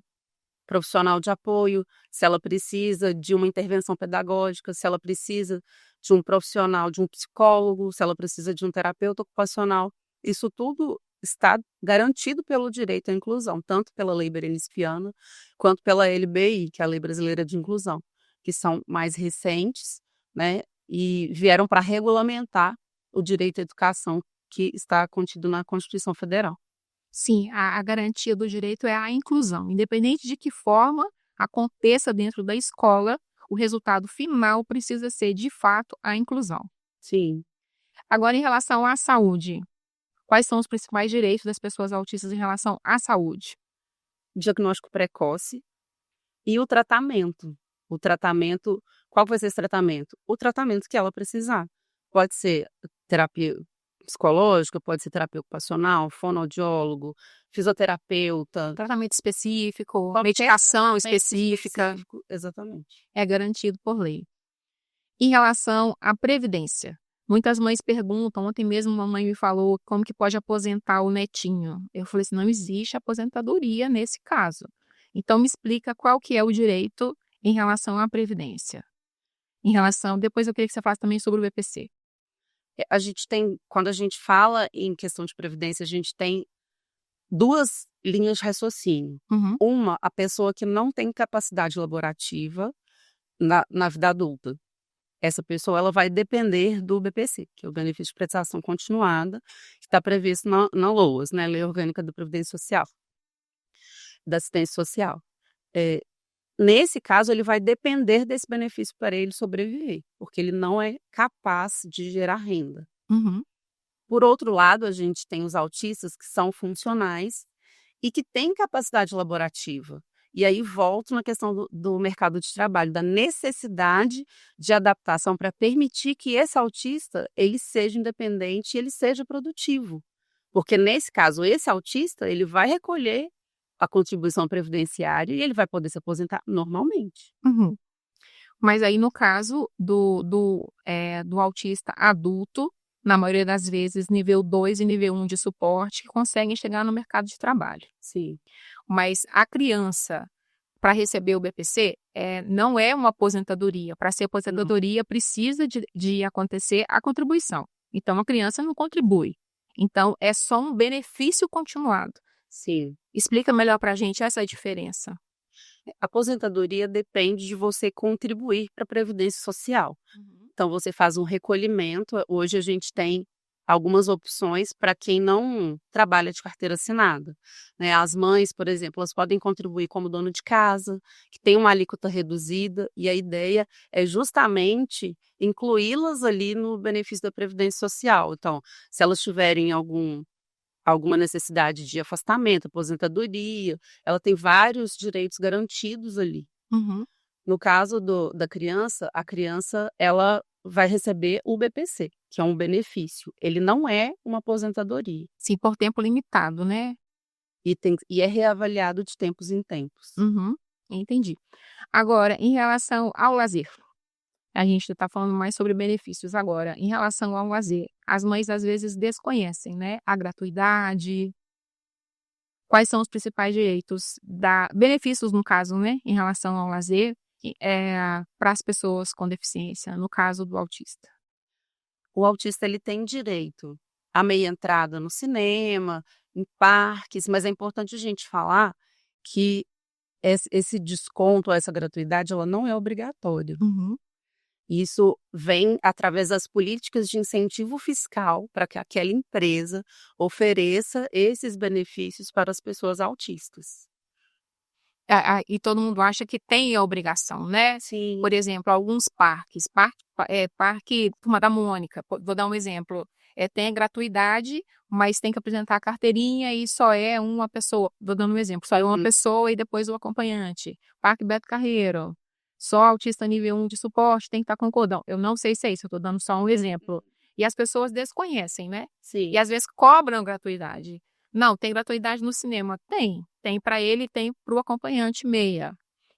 profissional de apoio, se ela precisa de uma intervenção pedagógica, se ela precisa de um profissional, de um psicólogo, se ela precisa de um terapeuta ocupacional, isso tudo está garantido pelo direito à inclusão, tanto pela lei berenice-viana quanto pela LBI, que é a Lei Brasileira de Inclusão, que são mais recentes, né, e vieram para regulamentar o direito à educação que está contido na Constituição Federal. Sim, a garantia do direito é a inclusão. Independente de que forma aconteça dentro da escola, o resultado final precisa ser, de fato, a inclusão. Sim. Agora, em relação à saúde, quais são os principais direitos das pessoas autistas em relação à saúde? Diagnóstico precoce e o tratamento. O tratamento, qual vai ser esse tratamento? O tratamento que ela precisar. Pode ser terapia psicológica, pode ser terapia ocupacional, fonoaudiólogo, fisioterapeuta. Tratamento específico, Qualquer medicação tratamento específica, exatamente. é garantido por lei. Em relação à previdência, muitas mães perguntam, ontem mesmo uma mãe me falou como que pode aposentar o netinho. Eu falei assim, não existe aposentadoria nesse caso. Então me explica qual que é o direito em relação à previdência. Depois eu queria que você falasse também sobre o BPC. A gente tem, quando a gente fala em questão de previdência, a gente tem 2 linhas de raciocínio. Uhum. Uma, a pessoa que não tem capacidade laborativa na vida adulta. Essa pessoa ela vai depender do BPC, que é o benefício de prestação continuada, que está previsto na LOAS, né, Lei Orgânica da Previdência Social, da Assistência Social. Nesse caso, ele vai depender desse benefício para ele sobreviver, porque ele não é capaz de gerar renda. Uhum. Por outro lado, a gente tem os autistas que são funcionais e que têm capacidade laborativa. E aí volto na questão do mercado de trabalho, da necessidade de adaptação para permitir que esse autista ele seja independente e ele seja produtivo. Porque nesse caso, esse autista ele vai recolher a contribuição previdenciária e ele vai poder se aposentar normalmente. Uhum. Mas aí no caso do autista adulto, na maioria das vezes nível 2 e nível 1 de suporte, que conseguem chegar no mercado de trabalho. Sim. Mas a criança, para receber o BPC, não é uma aposentadoria. Para ser aposentadoria, precisa de acontecer a contribuição. Então, a criança não contribui. Então, é só um benefício continuado. Sim. Explica melhor para a gente essa diferença. A aposentadoria depende de você contribuir para a Previdência Social. Então, você faz um recolhimento. Hoje a gente tem algumas opções para quem não trabalha de carteira assinada, né? As mães, por exemplo, elas podem contribuir como dono de casa, que tem uma alíquota reduzida, e a ideia é justamente incluí-las ali no benefício da Previdência Social. Então, se elas tiverem alguma necessidade de afastamento, aposentadoria, ela tem vários direitos garantidos ali. Uhum. No caso da criança, a criança ela vai receber o BPC, que é um benefício. Ele não é uma aposentadoria. Sim, por tempo limitado, né? E é reavaliado de tempos em tempos. Uhum. Entendi. Agora, em relação ao lazer, a gente está falando mais sobre benefícios agora. Em relação ao lazer, as mães às vezes desconhecem, né? A gratuidade. Quais são os principais direitos, benefícios no caso, né? Em relação ao lazer, para as pessoas com deficiência, no caso do autista. O autista ele tem direito à meia entrada no cinema, em parques, mas é importante a gente falar que esse desconto, essa gratuidade, ela não é obrigatória. Uhum. Isso vem através das políticas de incentivo fiscal para que aquela empresa ofereça esses benefícios para as pessoas autistas. E todo mundo acha que tem a obrigação, né? Sim. Por exemplo, alguns parque Turma da Mônica, vou dar um exemplo, tem a gratuidade, mas tem que apresentar a carteirinha e só é uma pessoa, vou dando um exemplo, só é uma pessoa e depois o acompanhante. Parque Beto Carreiro, só autista nível 1 de suporte tem que estar com cordão. Eu não sei se é isso, eu estou dando só um exemplo. E as pessoas desconhecem, né? Sim. E às vezes cobram gratuidade. Não, tem gratuidade no cinema? Tem para ele, tem para o acompanhante meia.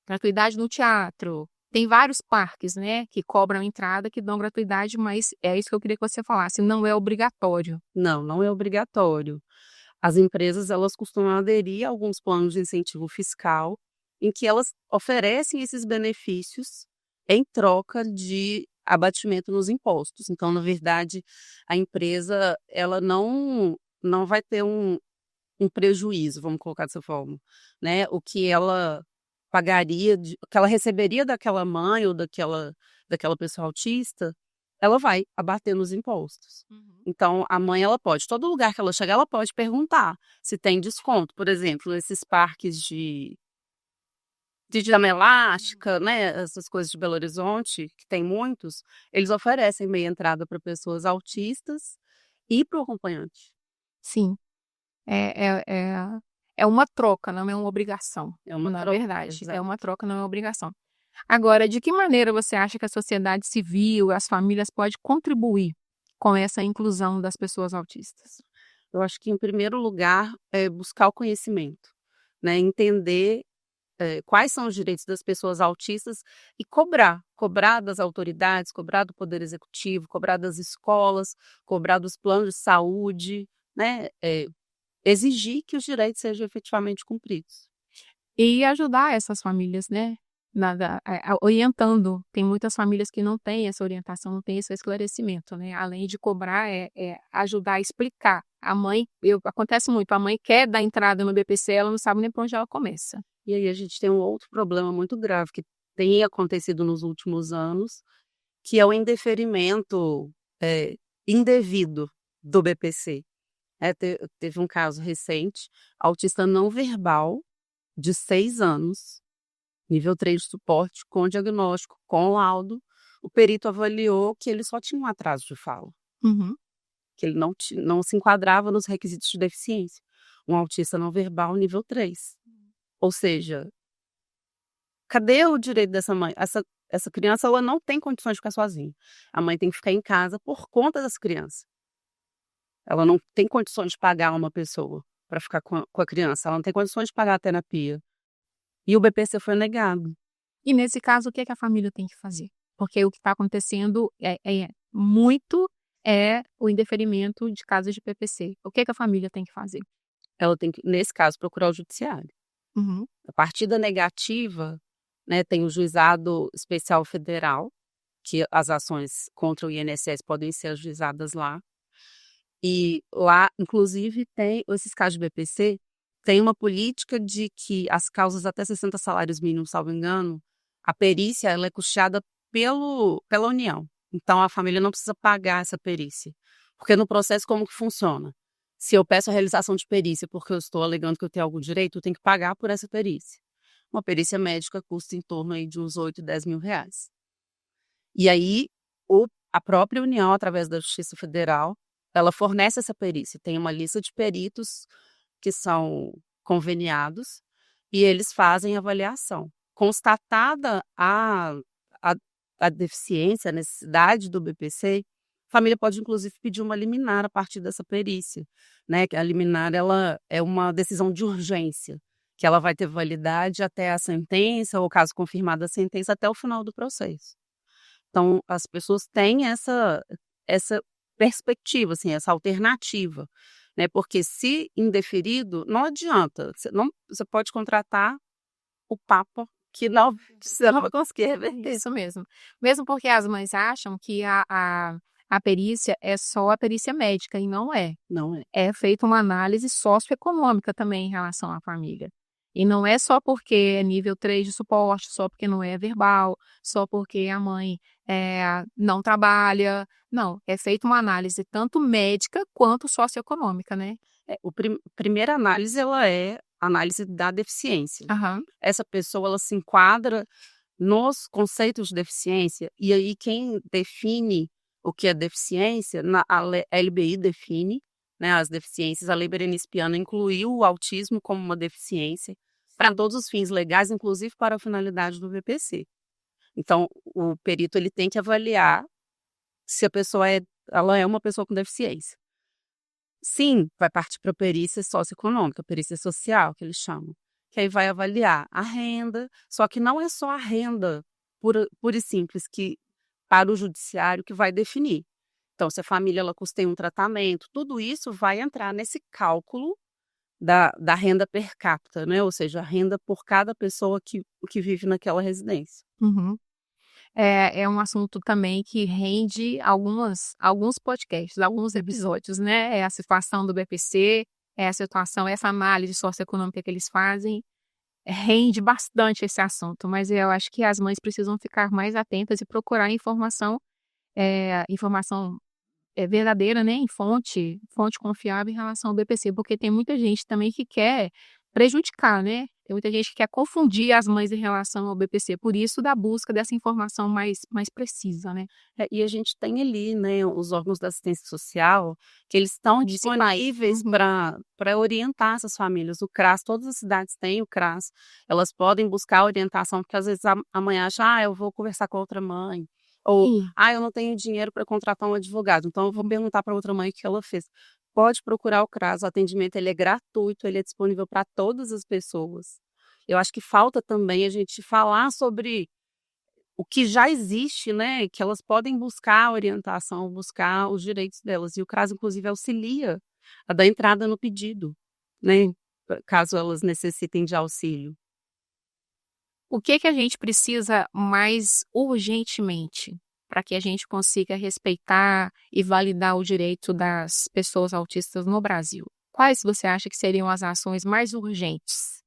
Gratuidade no teatro. Tem vários parques, né, que cobram entrada, que dão gratuidade, mas é isso que eu queria que você falasse, não é obrigatório. Não é obrigatório. As empresas, elas costumam aderir a alguns planos de incentivo fiscal, em que elas oferecem esses benefícios em troca de abatimento nos impostos. Então, na verdade, a empresa, ela não não vai ter um prejuízo, vamos colocar dessa forma, né? O que ela pagaria, o que ela receberia daquela mãe ou daquela pessoa autista, ela vai abater nos impostos. Uhum. Então, a mãe, ela pode, todo lugar que ela chegar, ela pode perguntar se tem desconto. Por exemplo, nesses parques de dama elástica, né, essas coisas de Belo Horizonte, que tem muitos, eles oferecem meia entrada para pessoas autistas e para o acompanhante. Sim, é uma troca, não é uma obrigação. É uma Na troca, verdade, é exato. uma troca, não é uma obrigação. Agora, de que maneira você acha que a sociedade civil, as famílias podem contribuir com essa inclusão das pessoas autistas? Eu acho que, em primeiro lugar, é buscar o conhecimento, né, entender quais são os direitos das pessoas autistas e cobrar das autoridades, cobrar do poder executivo, cobrar das escolas, cobrar dos planos de saúde, né, exigir que os direitos sejam efetivamente cumpridos. E ajudar essas famílias, né? Orientando. Tem muitas famílias que não têm essa orientação, não têm esse esclarecimento, né? Além de cobrar, é ajudar a explicar. A mãe, acontece muito, a mãe quer dar entrada no BPC, ela não sabe nem por onde ela começa. E aí a gente tem um outro problema muito grave que tem acontecido nos últimos anos, que é o indeferimento indevido do BPC. Teve um caso recente, autista não verbal, de 6 anos, nível 3 de suporte, com diagnóstico, com laudo. O perito avaliou que ele só tinha um atraso de fala, Uhum. que ele não se enquadrava nos requisitos de deficiência. Um autista não verbal, nível 3. Ou seja, cadê o direito dessa mãe? Essa criança, ela não tem condições de ficar sozinha. A mãe tem que ficar em casa por conta dessa criança. Ela não tem condições de pagar uma pessoa para ficar com a criança. Ela não tem condições de pagar a terapia. E o BPC foi negado. E nesse caso, o que é que a família tem que fazer? Porque o que está acontecendo muito o indeferimento de casos de PPC. O que é que a família tem que fazer? Ela tem que, nesse caso, procurar o judiciário. Uhum. A partir da negativa, né, tem o Juizado Especial Federal, que as ações contra o INSS podem ser ajuizadas lá. E lá, inclusive, tem esses casos de BPC, tem uma política de que as causas até 60 salários mínimos, salvo engano, a perícia ela é custeada pela União. Então, a família não precisa pagar essa perícia. Porque no processo, como que funciona? Se eu peço a realização de perícia porque eu estou alegando que eu tenho algum direito, eu tenho que pagar por essa perícia. Uma perícia médica custa em torno aí de uns 8, 10 mil reais. E aí, a própria União, através da Justiça Federal, ela fornece essa perícia. Tem uma lista de peritos que são conveniados e eles fazem avaliação. Constatada a, a deficiência, a necessidade do BPC, a família pode, inclusive, pedir uma liminar a partir dessa perícia, né? Que a liminar ela é uma decisão de urgência, que ela vai ter validade até a sentença, ou caso confirmada a sentença, até o final do processo. Então, as pessoas têm essa perspectiva, assim, essa alternativa, né? Porque se indeferido, não adianta. Você pode contratar o Papa, que não, você não vai conseguir reverter. Isso mesmo. Mesmo porque as mães acham que a perícia é só a perícia médica, e não é. Não é. É feita uma análise socioeconômica também em relação à família. E não é só porque é nível 3 de suporte, só porque não é verbal, só porque a mãe não trabalha. Não, é feita uma análise tanto médica quanto socioeconômica, né? Primeira análise, ela é a análise da deficiência. Aham. Essa pessoa, ela se enquadra nos conceitos de deficiência, e aí quem define o que é deficiência, a LBI define, né, as deficiências. A Lei Berenice Piana incluiu o autismo como uma deficiência para todos os fins legais, inclusive para a finalidade do BPC. Então, o perito ele tem que avaliar se a pessoa ela é uma pessoa com deficiência. Sim, vai partir para a perícia socioeconômica, perícia social, que eles chamam, que aí vai avaliar a renda, só que não é só a renda pura e simples que para o judiciário que vai definir. Então, se a família ela custeia um tratamento, tudo isso vai entrar nesse cálculo da renda per capita, né? Ou seja, a renda por cada pessoa que vive naquela residência. Uhum. é um assunto também que rende alguns podcasts, alguns episódios, né? É a situação do BPC, é a situação, essa análise socioeconômica que eles fazem, rende bastante esse assunto, mas eu acho que as mães precisam ficar mais atentas e procurar informação verdadeira, né, em fonte confiável em relação ao BPC, porque tem muita gente também que quer prejudicar, né? Tem muita gente que quer confundir as mães em relação ao BPC, por isso da busca dessa informação mais precisa, né? E a gente tem ali, né, os órgãos da assistência social, que eles estão disponíveis para orientar essas famílias. O CRAS, todas as cidades têm o CRAS, elas podem buscar orientação, porque às vezes a mãe acha, eu vou conversar com outra mãe, ou, eu não tenho dinheiro para contratar um advogado, então eu vou perguntar para outra mãe o que ela fez. Pode procurar o CRAS, o atendimento ele é gratuito, ele é disponível para todas as pessoas. Eu acho que falta também a gente falar sobre o que já existe, né, que elas podem buscar orientação, buscar os direitos delas. E o CRAS, inclusive, auxilia a dar entrada no pedido, né, caso elas necessitem de auxílio. O que a gente precisa mais urgentemente para que a gente consiga respeitar e validar o direito das pessoas autistas no Brasil? Quais você acha que seriam as ações mais urgentes?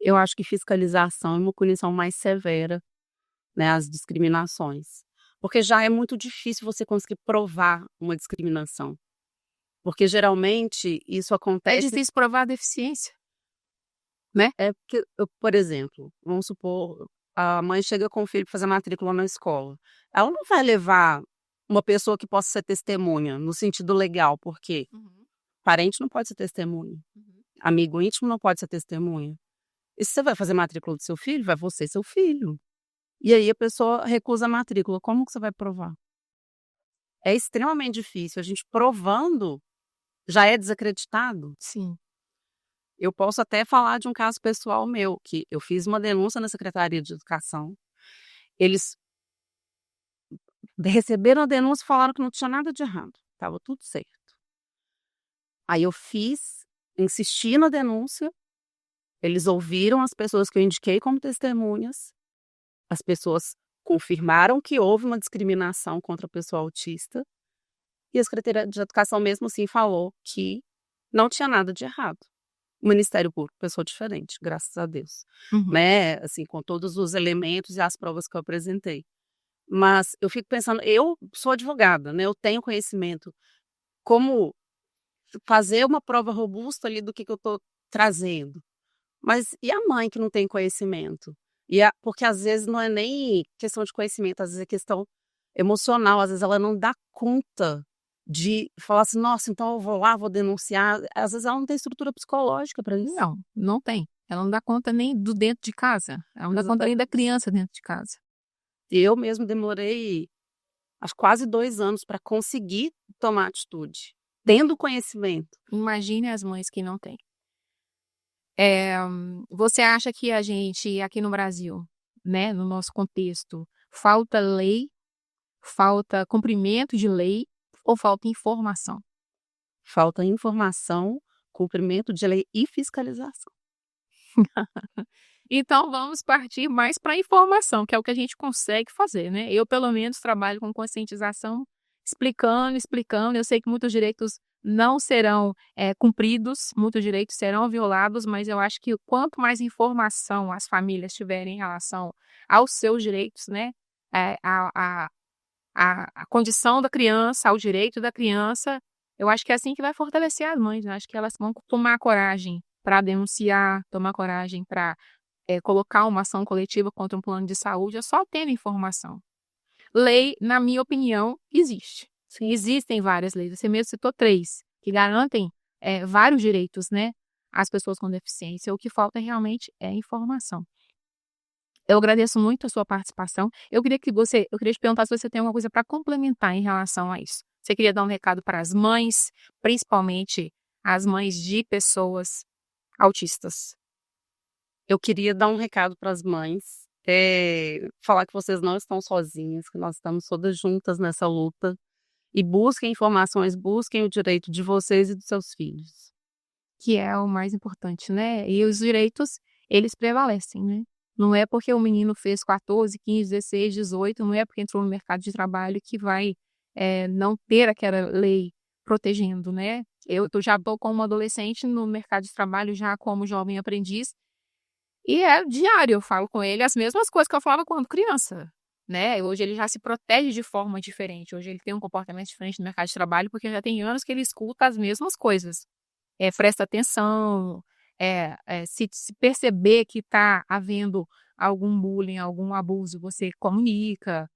Eu acho que fiscalização e uma punição mais severa, né, às discriminações. Porque já é muito difícil você conseguir provar uma discriminação. Porque geralmente isso É acontece. difícil provar a deficiência, né? É porque, por exemplo, vamos supor, a mãe chega com o filho para fazer matrícula na escola. Ela não vai levar uma pessoa que possa ser testemunha, no sentido legal, porque parente não pode ser testemunha, amigo íntimo não pode ser testemunha. E se você vai fazer matrícula do seu filho, vai você e seu filho. E aí a pessoa recusa a matrícula. Como que você vai provar? É extremamente difícil. A gente provando já é desacreditado. Sim. Eu posso até falar de um caso pessoal meu, que eu fiz uma denúncia na Secretaria de Educação. Eles receberam a denúncia e falaram que não tinha nada de errado. Estava tudo certo. Aí eu insisti na denúncia. Eles ouviram as pessoas que eu indiquei como testemunhas. As pessoas confirmaram que houve uma discriminação contra a pessoa autista. E a Secretaria de Educação mesmo assim falou que não tinha nada de errado. O Ministério Público, pessoa diferente, graças a Deus, né? Assim, com todos os elementos e as provas que eu apresentei. Mas eu fico pensando, eu sou advogada, né? Eu tenho conhecimento como fazer uma prova robusta ali do que eu estou trazendo. Mas e a mãe que não tem conhecimento? Porque às vezes não é nem questão de conhecimento, às vezes é questão emocional, às vezes ela não dá conta de falar assim, nossa, então eu vou lá, vou denunciar. Às vezes ela não tem estrutura psicológica para isso. Não tem. Ela não dá conta nem do dentro de casa. Ela não dá conta nem da criança dentro de casa. Eu mesmo demorei acho quase 2 anos para conseguir tomar atitude, tendo conhecimento. Imagine as mães que não têm. Você acha que a gente, aqui no Brasil, né, no nosso contexto, falta lei, falta cumprimento de lei ou falta informação? Falta informação, cumprimento de lei e fiscalização. Então, vamos partir mais para a informação, que é o que a gente consegue fazer, né? Eu, pelo menos, trabalho com conscientização, explicando. Eu sei que muitos direitos não serão cumpridos, muitos direitos serão violados, mas eu acho que quanto mais informação as famílias tiverem em relação aos seus direitos, né? A condição da criança, ao direito da criança, eu acho que é assim que vai fortalecer as mães. Eu acho que elas vão tomar coragem para denunciar, tomar coragem para colocar uma ação coletiva contra um plano de saúde, é só tendo informação. Lei, na minha opinião, existe. Sim, existem várias leis. Você mesmo citou 3, que garantem vários direitos, né, às pessoas com deficiência. O que falta realmente é informação. Eu agradeço muito a sua participação. Eu queria te perguntar se você tem alguma coisa para complementar em relação a isso. Você queria dar um recado para as mães, principalmente as mães de pessoas autistas? Eu queria dar um recado para as mães, falar que vocês não estão sozinhas, que nós estamos todas juntas nessa luta. E busquem informações, busquem o direito de vocês e dos seus filhos. Que é o mais importante, né? E os direitos, eles prevalecem, né? Não é porque o menino fez 14, 15, 16, 18, não é porque entrou no mercado de trabalho que vai não ter aquela lei protegendo, né? Eu já estou como adolescente no mercado de trabalho, já como jovem aprendiz, e é diário, eu falo com ele as mesmas coisas que eu falava quando criança, né? Hoje ele já se protege de forma diferente, hoje ele tem um comportamento diferente no mercado de trabalho, porque já tem anos que ele escuta as mesmas coisas. Presta atenção, se perceber que está havendo algum bullying, algum abuso, você comunica.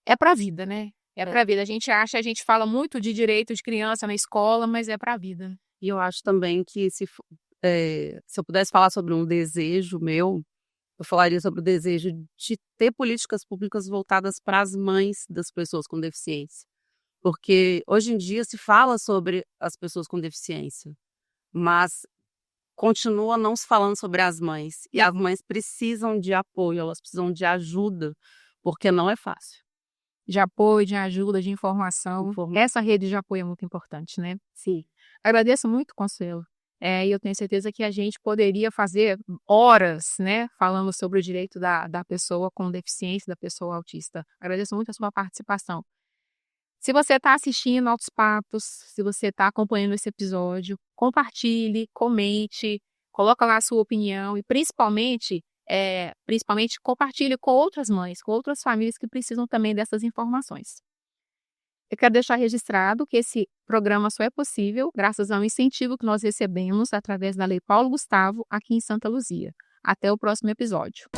É para a vida, né? É para a vida. A gente fala muito de direito de criança na escola, mas é para a vida. E eu acho também que se eu pudesse falar sobre um desejo meu, eu falaria sobre o desejo de ter políticas públicas voltadas para as mães das pessoas com deficiência. Porque hoje em dia se fala sobre as pessoas com deficiência, mas continua não se falando sobre as mães. E as mães precisam de apoio, elas precisam de ajuda, porque não é fácil. De apoio, de ajuda, de informação. Essa rede de apoio é muito importante, né? Sim. Agradeço muito, Consuelo. E eu tenho certeza que a gente poderia fazer horas, né, falando sobre o direito da pessoa com deficiência, da pessoa autista. Agradeço muito a sua participação. Se você está assistindo Altos Papos, se você está acompanhando esse episódio, compartilhe, comente, coloca lá a sua opinião e principalmente compartilhe com outras mães, com outras famílias que precisam também dessas informações. Eu quero deixar registrado que esse programa só é possível graças ao incentivo que nós recebemos através da Lei Paulo Gustavo aqui em Santa Luzia. Até o próximo episódio.